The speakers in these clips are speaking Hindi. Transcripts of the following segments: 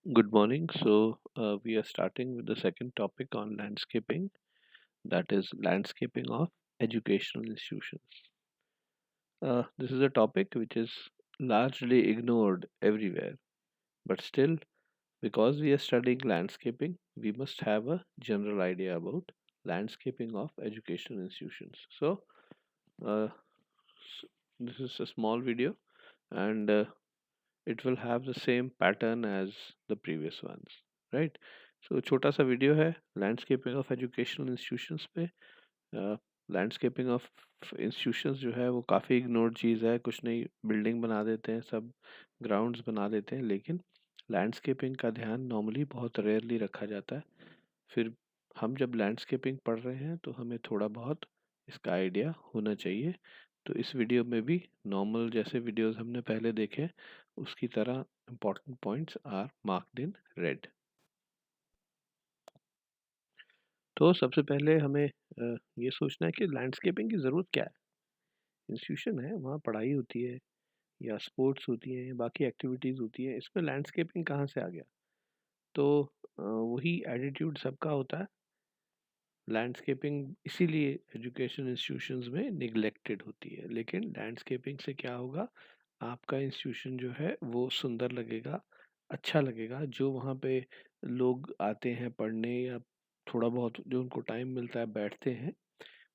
Good morning. We are starting with the second topic on landscaping, that is, landscaping of educational institutions. This is a topic which is largely ignored everywhere, but still, because we are studying landscaping, we must have a general idea about landscaping of educational institutions. Uh, this is a small video, and it will have the same pattern as the previous ones, right? So छोटा सा वीडियो है लैंडस्केपिंग ऑफ एजुकेशनल इंस्टीट्यूशंस पे। लैंडस्केपिंग ऑफ इंस्टीट्यूशंस जो है वो काफ़ी इग्नोर्ड चीज़ है, कुछ नहीं बिल्डिंग बना देते हैं, सब ग्राउंड्स बना देते हैं, लेकिन लैंडस्केपिंग का ध्यान नॉर्मली बहुत रेयरली रखा जाता है। फिर हम जब लैंडस्केपिंग पढ़ रहे हैं तो हमें थोड़ा बहुत इसका आइडिया होना चाहिए। तो इस वीडियो में भी नॉर्मल जैसे वीडियोस हमने पहले देखे उसकी तरह important points are marked in red. तो सबसे पहले हमें ये सोचना है कि लैंडस्केपिंग की ज़रूरत क्या है। इंस्टीट्यूशन है, वहाँ पढ़ाई होती है या स्पोर्ट्स होती है या बाकी एक्टिविटीज़ होती है, इसमें लैंडस्केपिंग कहाँ से आ गया। तो वही एटीट्यूड सबका होता है। लैंडस्केपिंग इसीलिए एजुकेशन इंस्टीट्यूशंस में निग्लेक्टेड होती है, लेकिन लैंडस्केपिंग से क्या होगा, आपका इंस्टीट्यूशन जो है वो सुंदर लगेगा, अच्छा लगेगा। जो वहाँ पे लोग आते हैं पढ़ने या थोड़ा बहुत जो उनको टाइम मिलता है बैठते हैं,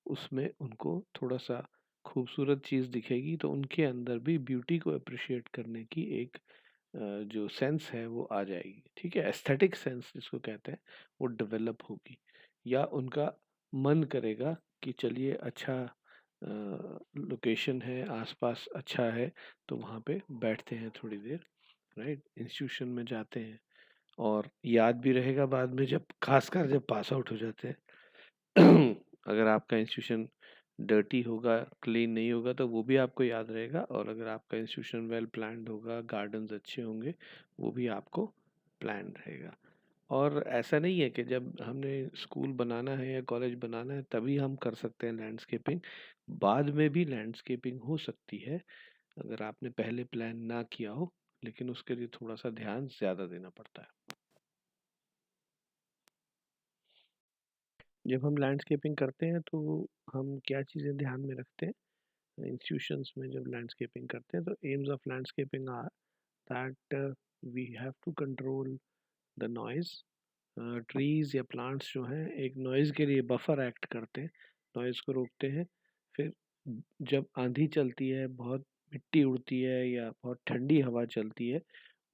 उसमें उनको थोड़ा सा खूबसूरत चीज़ दिखेगी, तो उनके अंदर भी ब्यूटी को अप्रिशिएट करने की एक जो सेंस है वो आ जाएगी। ठीक है, एस्थेटिक सेंस जिसको कहते हैं वो डेवलप होगी, या उनका मन करेगा कि चलिए अच्छा लोकेशन है, आसपास अच्छा है, तो वहाँ पे बैठते हैं थोड़ी देर, राइट, इंस्टीट्यूशन में जाते हैं। और याद भी रहेगा बाद में, जब खासकर जब पास आउट हो जाते हैं। अगर आपका इंस्टीट्यूशन डर्टी होगा, क्लीन नहीं होगा, तो वो भी आपको याद रहेगा, और अगर आपका इंस्टीट्यूशन वेल प्लान्ड होगा, गार्डन्स अच्छे होंगे, वो भी आपको प्लान रहेगा। और ऐसा नहीं है कि जब हमने स्कूल बनाना है या कॉलेज बनाना है तभी हम कर सकते हैं लैंडस्केपिंग। बाद में भी लैंडस्केपिंग हो सकती है अगर आपने पहले प्लान ना किया हो, लेकिन उसके लिए थोड़ा सा ध्यान ज़्यादा देना पड़ता है। जब हम लैंडस्केपिंग करते हैं तो हम क्या चीज़ें ध्यान में रखते हैं इंस्टीट्यूशंस में। जब लैंडस्केपिंग करते हैं तो aims of landscaping are that we have to control the noise. Trees या प्लांट्स जो हैं एक नॉइज़ के लिए बफर एक्ट करते हैं, नॉइज़ को रोकते हैं। फिर जब आंधी चलती है, बहुत मिट्टी उड़ती है या बहुत ठंडी हवा चलती है,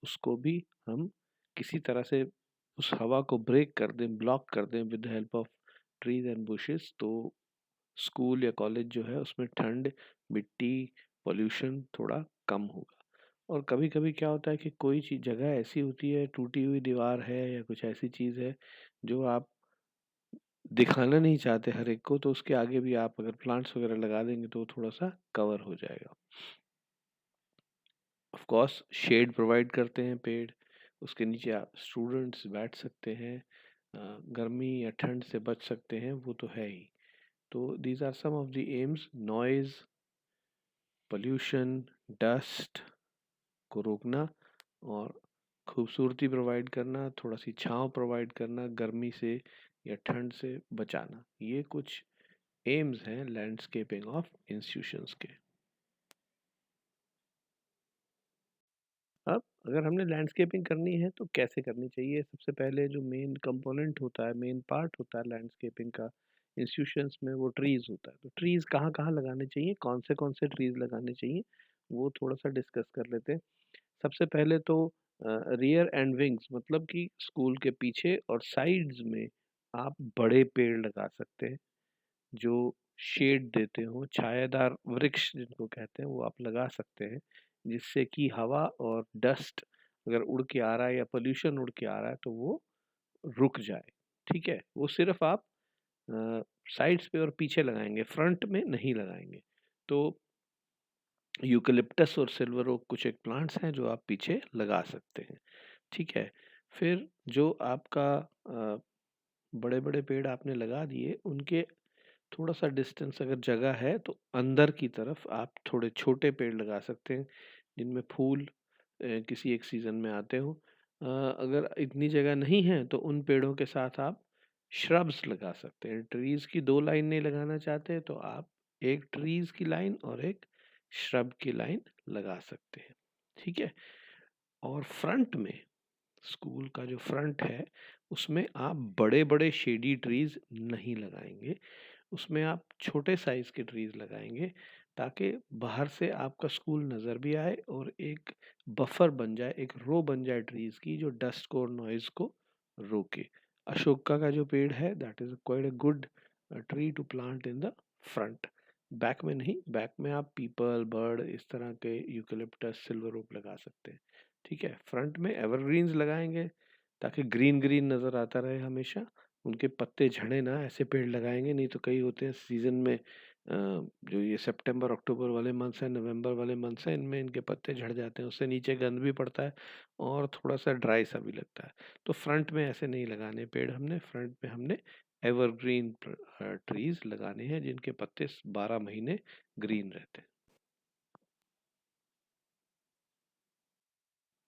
उसको भी हम किसी तरह से उस हवा को ब्रेक कर दें, ब्लॉक कर दें with the help of trees and bushes. तो स्कूल या कॉलेज जो है उसमें ठंड, मिट्टी, पॉल्यूशन थोड़ा कम होगा। और कभी कभी क्या होता है कि कोई चीज़ जगह ऐसी होती है, टूटी हुई दीवार है या कुछ ऐसी चीज़ है जो आप दिखाना नहीं चाहते हर एक को, तो उसके आगे भी आप अगर प्लांट्स वगैरह लगा देंगे तो वो थोड़ा सा कवर हो जाएगा। ऑफ कोर्स शेड प्रोवाइड करते हैं पेड़, उसके नीचे आप स्टूडेंट्स बैठ सकते हैं, गर्मी या ठंड से बच सकते हैं, वो तो है ही। तो these are some of the aims. Noise, pollution, dust को रोकना, और खूबसूरती प्रोवाइड करना, थोड़ा सी छांव प्रोवाइड करना, गर्मी से या ठंड से बचाना, ये कुछ एम्स हैं लैंडस्केपिंग ऑफ इंस्टीट्यूशंस के। अब अगर हमने लैंडस्केपिंग करनी है तो कैसे करनी चाहिए। सबसे पहले जो मेन कंपोनेंट होता है, मेन पार्ट होता है लैंडस्केपिंग का इंस्टीट्यूशंस में, वो ट्रीज होता है। तो ट्रीज कहाँ कहाँ लगाने चाहिए, कौन से ट्रीज लगाने चाहिए, वो थोड़ा सा डिस्कस कर लेते हैं। सबसे पहले तो रियर एंड विंग्स, मतलब कि स्कूल के पीछे और साइड्स में आप बड़े पेड़ लगा सकते हैं जो शेड देते हो, छायादार वृक्ष जिनको कहते हैं, वो आप लगा सकते हैं, जिससे कि हवा और डस्ट अगर उड़ के आ रहा है या पोल्यूशन उड़ के आ रहा है तो वो रुक जाए। ठीक है, वो सिर्फ आप साइड्स पे और पीछे लगाएंगे, फ्रंट में नहीं लगाएंगे। तो यूकलिप्टस और सिल्वर ओक कुछ एक प्लांट्स हैं जो आप पीछे लगा सकते हैं। ठीक है, फिर जो आपका बड़े बड़े पेड़ आपने लगा दिए, उनके थोड़ा सा डिस्टेंस अगर जगह है तो अंदर की तरफ आप थोड़े छोटे पेड़ लगा सकते हैं जिनमें फूल किसी एक सीजन में आते हो। अगर इतनी जगह नहीं है तो उन पेड़ों के साथ आप श्रब्स लगा सकते हैं। ट्रीज़ की 2 लाइन नहीं लगाना चाहते तो आप 1 ट्रीज़ की लाइन और 1 श्रब की लाइन लगा सकते हैं। ठीक है? और फ्रंट में, स्कूल का जो फ्रंट है, उसमें आप बड़े-बड़े शेडी ट्रीज़ नहीं लगाएँगे। उसमें आप छोटे साइज़ के ट्रीज़ लगाएँगे ताकि बाहर से आपका स्कूल नज़र भी आए और एक बफर बन जाए, एक रो बन जाए ट्रीज़ की जो डस्ट को और नॉइज़ को रोके। अशोका का जो पेड़ है that is quite a good tree to plant in the front. Back में नहीं, बैक में आप पीपल, बर्ड इस तरह के यूकेलिप्टस, सिल्वर ओक लगा सकते हैं। ठीक है? फ्रंट में एवरग्रीन्स लगाएँगे ताकि ग्रीन-ग्रीन नज़र आता रहे हमेशा। उनके पत्ते झड़े ना, ऐसे पेड़ लगाएँगे नहीं तो कई होते हैं सीज़न में जो ये सितंबर अक्टूबर वाले मंथ्स हैं, नवंबर वाले मंथ्स हैं, इनमें इनके पत्ते झड़ जाते हैं, उससे नीचे गंद भी पड़ता है और थोड़ा-सा ड्राई सा भी लगता है। तो फ्रंट में ऐसे नहीं लगाने पेड़ हमने, फ्रंट में हमने एवरग्रीन ट्रीज़ लगाने हैं जिनके पत्ते 12 महीने ग्रीन रहते हैं।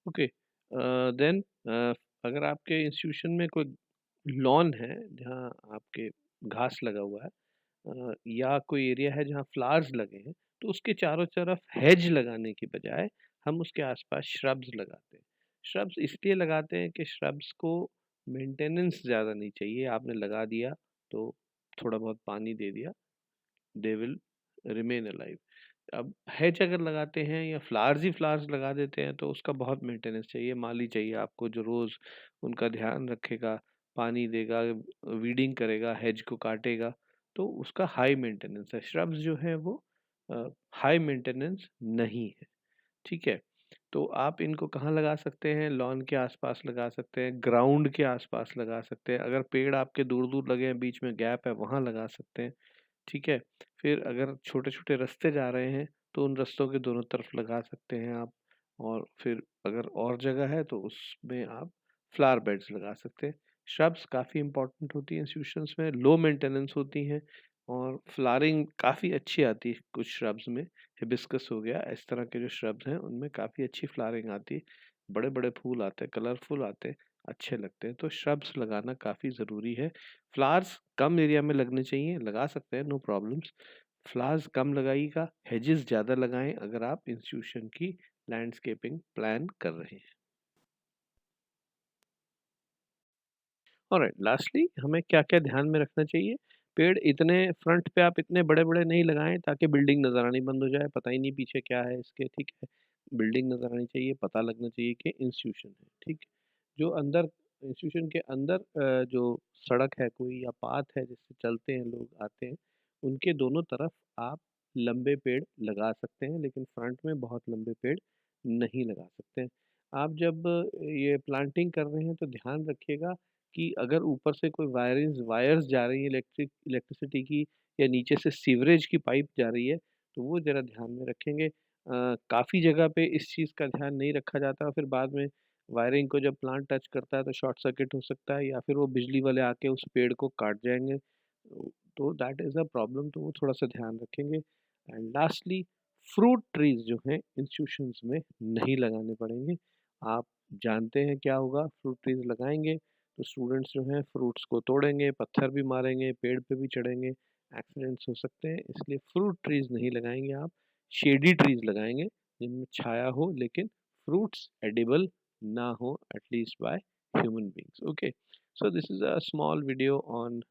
ओके, देन अगर आपके इंस्टीट्यूशन में कोई लॉन है जहाँ आपके घास लगा हुआ है, या कोई एरिया है जहाँ फ्लावर्स लगे हैं, तो उसके चारों तरफ हेज लगाने की बजाय हम उसके आसपास श्रब्स लगाते हैं। श्रब्स इसलिए लगाते हैं कि श्रब्स को मेंटेनेंस ज़्यादा नहीं चाहिए, आपने लगा दिया तो थोड़ा बहुत पानी दे दिया, दे विल रिमेन अलाइव। अब हेज अगर लगाते हैं या फ्लावर्स ही फ्लावर्स लगा देते हैं तो उसका बहुत मेंटेनेंस चाहिए, माली चाहिए आपको जो रोज़ उनका ध्यान रखेगा, पानी देगा, वीडिंग करेगा, हेज को काटेगा, तो उसका हाई मेंटेनेंस है। श्रब्स जो हैं वो हाई मेंटेनेंस नहीं है। ठीक है? तो आप इनको कहाँ लगा सकते हैं? लॉन के आस-पास लगा सकते हैं, ग्राउंड के आस-पास लगा सकते हैं, अगर पेड़ आपके दूर-दूर लगे हैं, बीच में गैप है, वहाँ लगा सकते हैं। ठीक है? फिर अगर छोटे-छोटे रास्ते जा रहे हैं, तो उन रास्तों के दोनों तरफ लगा सकते हैं आप। और फिर अगर और जगह है तो उसमें आप फ्लावर बेड्स लगा सकते हैं। श्रब्स काफ़ी इम्पोर्टेंट होती हैं इंस्टीट्यूशंस में, लो मेंटेनेंस होती हैं और फ्लावरिंग काफ़ी अच्छी आती है कुछ श्रब्स में। हिबिस्कस हो गया, इस तरह के जो श्रब्स हैं उनमें काफ़ी अच्छी फ्लावरिंग आती है। बड़े-बड़े फूल आते हैं, कलरफुल आते हैं, अच्छे लगते हैं। तो श्रब्स लगाना काफ़ी ज़रूरी है। फ्लावर्स कम एरिया में लगने चाहिए, लगा सकते हैं, नो प्रॉब्लम्स। फ्लावर्स कम लगाइएगा, हेजेस ज़्यादा लगाएँ अगर आप इंस्टीट्यूशन की लैंडस्केपिंग प्लान कर रहे हैं। ऑलराइट, लास्टली हमें क्या-क्या ध्यान में रखना चाहिए? पेड़ इतने फ्रंट पे आप इतने बड़े-बड़े नहीं लगाएँ ताकि बिल्डिंग नज़र आनी बंद हो जाए, पता ही नहीं पीछे क्या है इसके, ठीक है? बिल्डिंग नज़र आनी चाहिए, पता लगना चाहिए कि इंस्टीट्यूशन है, ठीक? जो अंदर इंस्टीट्यूशन के अंदर जो सड़क है कोई या पाथ है जिससे चलते हैं लोग, आते हैं, उनके दोनों तरफ आप लंबे पेड़ लगा सकते हैं, लेकिन फ्रंट में बहुत लंबे पेड़ नहीं लगा सकते हैं। आप जब ये प्लांटिंग कर रहे हैं तो ध्यान रखिएगा कि अगर ऊपर से कोई वायरिंग्स वायर्स जा रही है इलेक्ट्रिसिटी की या नीचे से सीवरेज की पाइप जा रही है, तो वो ज़रा ध्यान में रखेंगे। काफ़ी जगह पे इस चीज़ का ध्यान नहीं रखा जाता और फिर बाद में वायरिंग को जब प्लांट टच करता है तो शॉर्ट सर्किट हो सकता है या फिर वो बिजली वाले आके उस पेड़ को काट जाएँगे। तो दैट इज़ अ प्रॉब्लम, तो वो थोड़ा-सा ध्यान रखेंगे। एंड लास्टली, फ्रूट ट्रीज़ जो हैं इंस्टीट्यूशंस में नहीं लगाने पड़ेंगे। आप जानते हैं क्या होगा, फ्रूट ट्रीज़ लगाएँगे तो स्टूडेंट्स जो हैं फ्रूट्स को तोड़ेंगे, पत्थर भी मारेंगे, पेड़ पे भी चढ़ेंगे, एक्सीडेंट्स हो सकते हैं, इसलिए फ्रूट ट्रीज़ नहीं लगाएँगे आप, शेडी ट्रीज़ लगाएँगे जिनमें छाया हो लेकिन फ्रूट्स एडिबल ना हो at least by human beings. Okay, so this is a small video on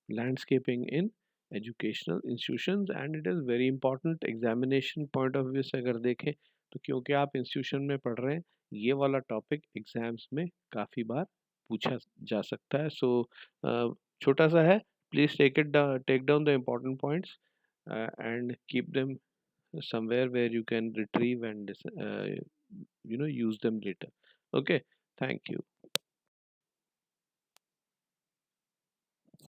landscaping in educational institutions and it is very important examination point of view से अगर देखें तो क्योंकि आप इंस्टीट्यूशन में पढ़ रहे हैं, ये वाला टॉपिक एग्जाम्स में काफ़ी बार पूछा जा सकता है। सो छोटा सा है, please take down the important points and keep them somewhere where you can retrieve and use them later. Okay, thank you.